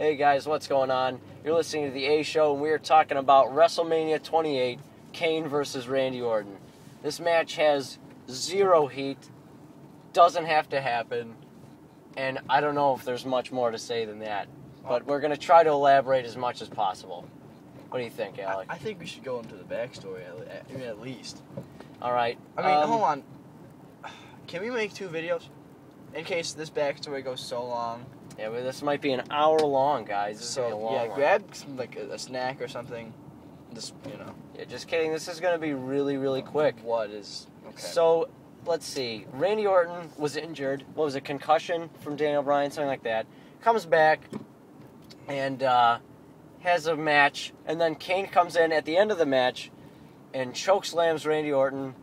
Hey guys, what's going on? You're listening to the A Show, and we are talking about WrestleMania 28, Kane versus Randy Orton. This match has zero heat, doesn't have to happen, and I don't know if there's much more to say than that. But we're going to try to elaborate as much as possible. What do you think, Alec? I think we should go into the backstory, at least. All right. I mean, hold on. Can we make 2 videos? In case this backstory goes so long. Yeah, but this might be an hour long, guys. This is gonna be a long one. Grab some, like a snack or something. Just, Yeah, just kidding. This is going to be really, really quick. What is... Okay. So, let's see. Randy Orton was injured. What was it, concussion from Daniel Bryan, something like that. Comes back and has a match. And then Kane comes in at the end of the match and chokeslams Randy Orton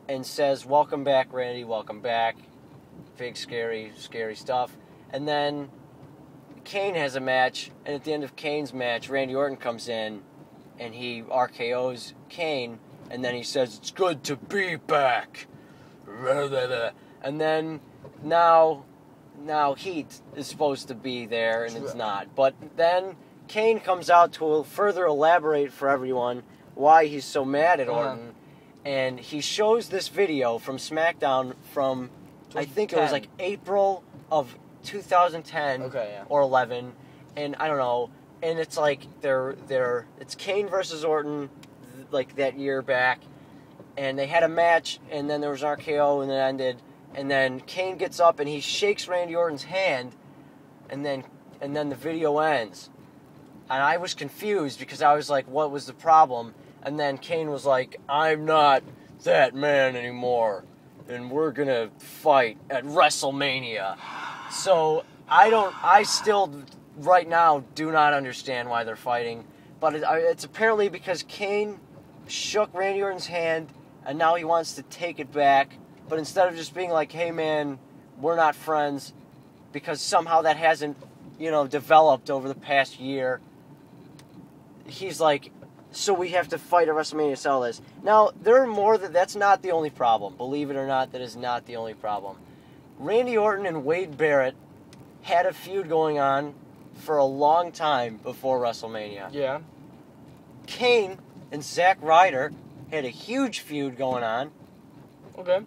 and says, "Welcome back, Randy, welcome back." Big, scary, scary stuff. And then Kane has a match, and at the end of Kane's match, Randy Orton comes in, and he RKO's Kane, and then he says, "It's good to be back." And then now Heat is supposed to be there, and it's not. But then Kane comes out to further elaborate for everyone why he's so mad at Orton, and he shows this video from SmackDown from, I think it was like April of 2010 or 11, and I don't know, and it's like it's Kane versus Orton, like that year back, and they had a match, and then there was RKO, and it ended, and then Kane gets up and he shakes Randy Orton's hand, and then the video ends, and I was confused because I was like, what was the problem? And then Kane was like, "I'm not that man anymore, and we're gonna fight at WrestleMania." So I still right now do not understand why they're fighting, but it's apparently because Kane shook Randy Orton's hand and now he wants to take it back, but instead of just being like, "Hey man, we're not friends," because somehow that hasn't, developed over the past year, he's like, "So we have to fight at WrestleMania to sell this." Now, there are more that's not the only problem. Believe it or not, that is not the only problem. Randy Orton and Wade Barrett had a feud going on for a long time before WrestleMania. Yeah. Kane and Zack Ryder had a huge feud going on. Okay.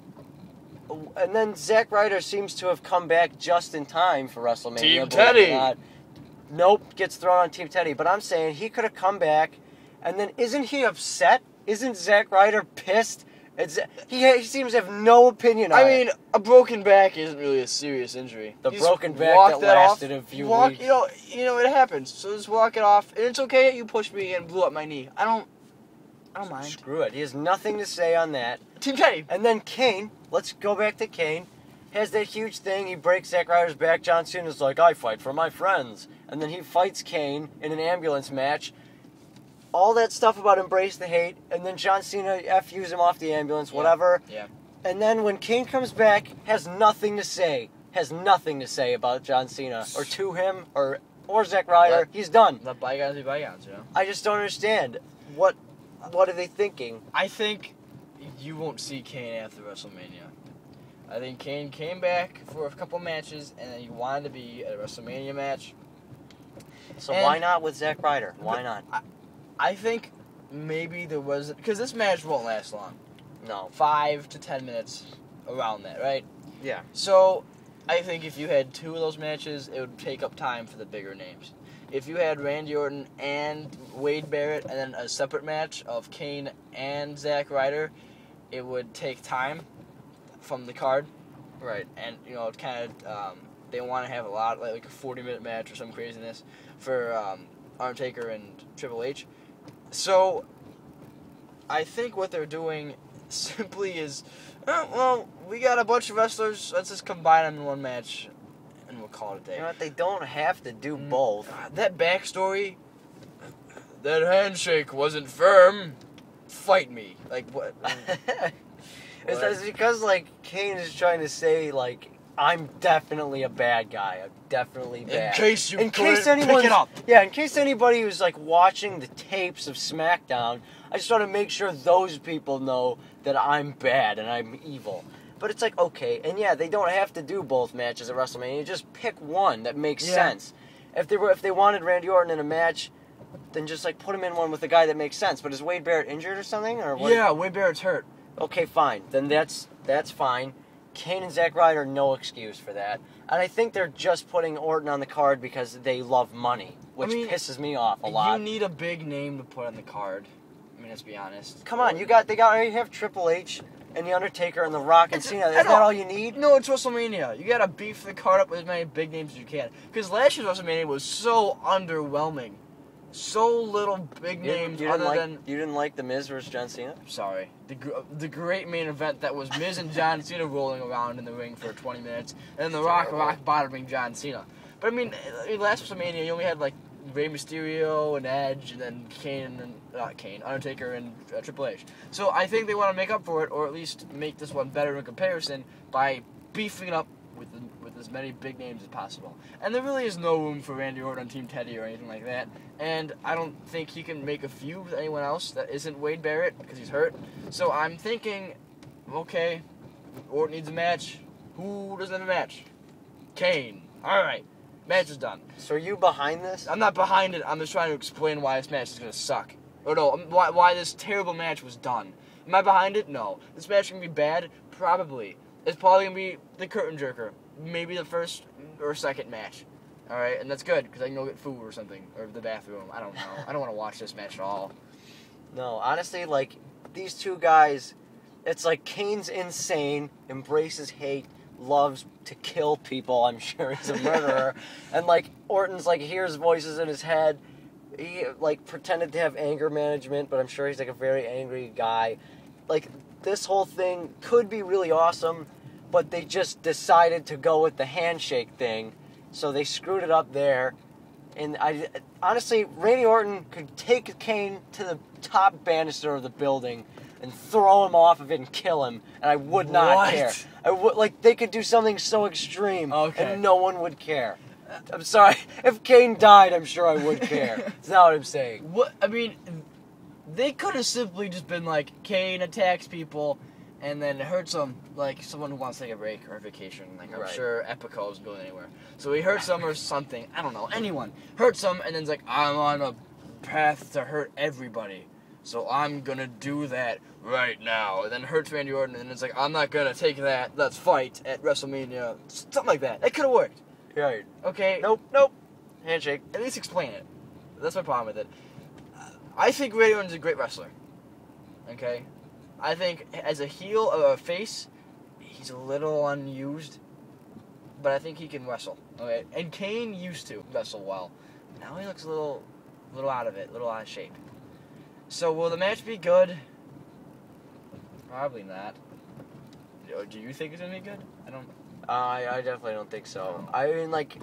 And then Zack Ryder seems to have come back just in time for WrestleMania. Team Teddy! Nope, gets thrown on Team Teddy. But I'm saying he could have come back, and then isn't he upset? Isn't Zack Ryder pissed? He seems to have no opinion on it. I mean, a broken back isn't really a serious injury. The broken back that lasted a few weeks. You know, it happens. So just walk it off. And it's okay that you pushed me and blew up my knee. I don't mind. Screw it. He has nothing to say on that. Team Teddy. And then Kane, let's go back to Kane, has that huge thing. He breaks Zack Ryder's back. John Cena's like, "I fight for my friends." And then he fights Kane in an ambulance match. All that stuff about embrace the hate, and then John Cena FUs him off the ambulance, whatever. Yeah. And then when Kane comes back, has nothing to say about John Cena, or to him, or Zack Ryder. He's done. Let bygones be bygones, I just don't understand. What are they thinking? I think you won't see Kane after WrestleMania. I think Kane came back for a couple matches, and then he wanted to be at a WrestleMania match. So why not with Zack Ryder? Why not? I think maybe there was... Because this match won't last long. No. 5 to 10 minutes, around that, right? Yeah. So, I think if you had 2 of those matches, it would take up time for the bigger names. If you had Randy Orton and Wade Barrett, and then a separate match of Kane and Zack Ryder, it would take time from the card. Right. And, it kind of... they want to have a lot, like a 40-minute match or some craziness for Undertaker and Triple H. So, I think what they're doing simply is, we got a bunch of wrestlers, let's just combine them in one match, and we'll call it a day. You know what, they don't have to do both. That backstory, that handshake wasn't firm, fight me. Like, what? It's because, Kane is trying to say, I'm definitely a bad guy. I'm definitely bad. In case pick it up. Yeah, in case anybody who's watching the tapes of SmackDown, I just want to make sure those people know that I'm bad and I'm evil. But it's okay, and yeah, they don't have to do both matches at WrestleMania. Just pick one that makes sense. If they wanted Randy Orton in a match, then just like put him in one with a guy that makes sense. But is Wade Barrett injured or something? Or what? Yeah, Wade Barrett's hurt. Okay, fine. Then that's fine. Kane and Zack Ryder, no excuse for that. And I think they're just putting Orton on the card because they love money, which pisses me off a lot. You need a big name to put on the card. I mean, let's be honest. Come on, they already have Triple H and The Undertaker and The Rock and Cena. Isn't that all you need? No, it's WrestleMania. You gotta beef the card up with as many big names as you can. Because last year's WrestleMania was so underwhelming. So little big names You didn't like The Miz versus John Cena? Sorry. The great main event that was Miz and John Cena rolling around in the ring for 20 minutes, and The Rock bottoming John Cena. But I mean, last WrestleMania, you only had like Rey Mysterio and Edge, and then Undertaker and Triple H. So I think they want to make up for it, or at least make this one better in comparison by beefing it up with as many big names as possible. And there really is no room for Randy Orton on Team Teddy or anything like that. And I don't think he can make a feud with anyone else that isn't Wade Barrett because he's hurt. So I'm thinking, okay, Orton needs a match. Who doesn't have a match? Kane. All right. Match is done. So are you behind this? I'm not behind it. I'm just trying to explain why this match is going to suck. Or no, why this terrible match was done. Am I behind it? No. This match is going to be bad? Probably. It's probably going to be the curtain jerker. Maybe the first or second match. Alright, and that's good, because I can go get food or something. Or the bathroom. I don't know. I don't want to watch this match at all. No, honestly, like, these two guys, it's like Kane's insane, embraces hate, loves to kill people, I'm sure he's a murderer. And, like, Orton's, like, hears voices in his head. He, like, pretended to have anger management, but I'm sure he's, like, a very angry guy. Like, this whole thing could be really awesome, but they just decided to go with the handshake thing, so they screwed it up there. And honestly, Randy Orton could take Kane to the top banister of the building and throw him off of it and kill him, and I would not care. They could do something so extreme, and no one would care. I'm sorry, if Kane died, I'm sure I would care. That's not what I'm saying. What I mean, they could have simply just been like, Kane attacks people, and then hurts them, like someone who wants to take a break or a vacation. Like, I'm sure Epico isn't going anywhere. So he hurts them or something. I don't know. Anyone. Hurts them, and then's like, I'm on a path to hurt everybody. So I'm going to do that right now. And then hurts Randy Orton, and it's like, I'm not going to take that. Let's fight at WrestleMania. Something like that. That could have worked. Right. Okay. Nope. Handshake. At least explain it. That's my problem with it. I think Randy Orton's a great wrestler. Okay? I think as a heel or a face, he's a little unused, but I think he can wrestle. Okay, and Kane used to wrestle well. Now he looks a little out of it, a little out of shape. So will the match be good? Probably not. Do you think it's gonna be good? I don't. I definitely don't think so. I mean, like,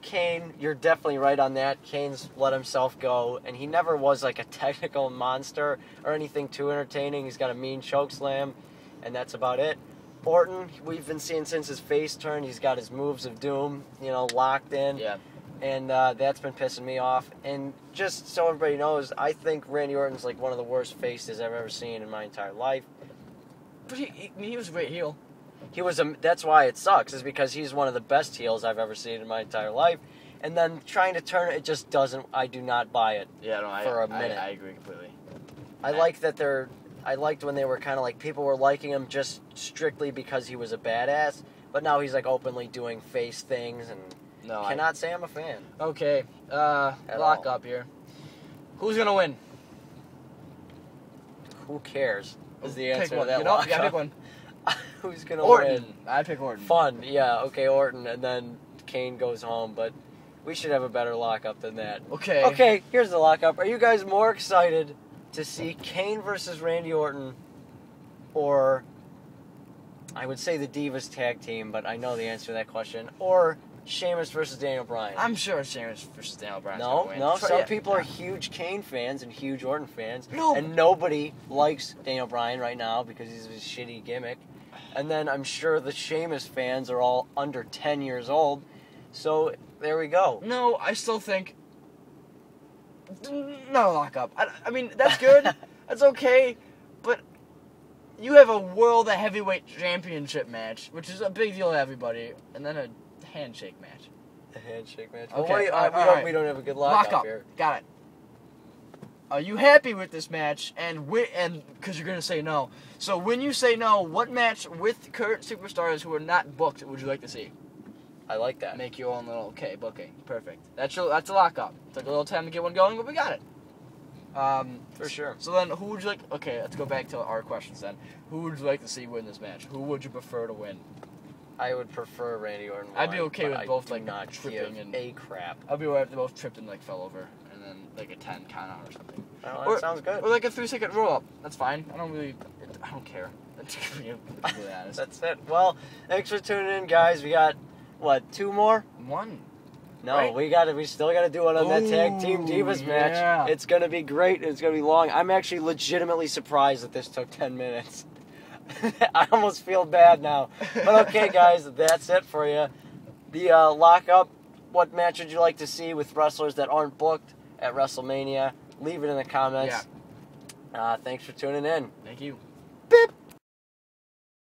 Kane, you're definitely right on that. Kane's let himself go, and he never was like a technical monster or anything too entertaining. He's got a mean choke slam, and that's about it. Orton, we've been seeing since his face turn, he's got his moves of doom, locked in. Yeah. And that's been pissing me off. And just so everybody knows, I think Randy Orton's like one of the worst faces I've ever seen in my entire life. But he was a great heel. That's why it sucks, is because he's one of the best heels I've ever seen in my entire life. And then trying to turn it just doesn't, I do not buy it. Yeah, no, for a minute. I agree completely. I liked when they were kind of like, people were liking him just strictly because he was a badass, but now he's like openly doing face things, and cannot say I'm a fan. Okay, lock up here. Who's gonna win? Who cares? Is the answer pick one. to that? Pick one. Who's gonna Orton. win? I pick Orton. Fun, yeah. Okay, Orton, and then Kane goes home. But we should have a better lockup than that. Okay. Okay, here's the lockup. Are you guys more excited to see Kane versus Randy Orton, or I would say the Divas tag team, but I know the answer to that question, or Sheamus versus Daniel Bryan? I'm sure Sheamus versus Daniel Bryan. No. Some people are huge Kane fans and huge Orton fans, No. and nobody likes Daniel Bryan right now because he's his shitty gimmick. And then I'm sure the Sheamus fans are all under 10 years old. So there we go. No, I still think not a lockup. I mean, that's good. That's okay. But you have a World Heavyweight Championship match, which is a big deal to everybody, and then a handshake match. The handshake match. Okay, We don't have a good lock-up here. Got it. Are you happy with this match? And because you're gonna say no. So when you say no, what match with current superstars who are not booked would you like to see? I like that. Make your own little booking. Perfect. That's a lock-up. Took a little time to get one going, but we got it. For sure. So then, who would you like? Okay, let's go back to our questions then. Who would you like to see win this match? Who would you prefer to win? I would prefer Randy Orton. I'd be okay with both like not tripping and a crap. I'd be alright if they both tripped and like fell over, and then like a 10 count out or something. Oh, that sounds good. Or like a 3-second roll up. That's fine. I don't care. To be honest. That's it. Well, thanks for tuning in, guys. We got what, 2 more? 1. No, right? we still got to do one on that Tag Team Divas match. It's going to be great. It's going to be long. I'm actually legitimately surprised that this took 10 minutes. I almost feel bad now. But okay, guys, that's it for you. The lockup, what match would you like to see with wrestlers that aren't booked at WrestleMania? Leave it in the comments. Yeah. Thanks for tuning in. Thank you.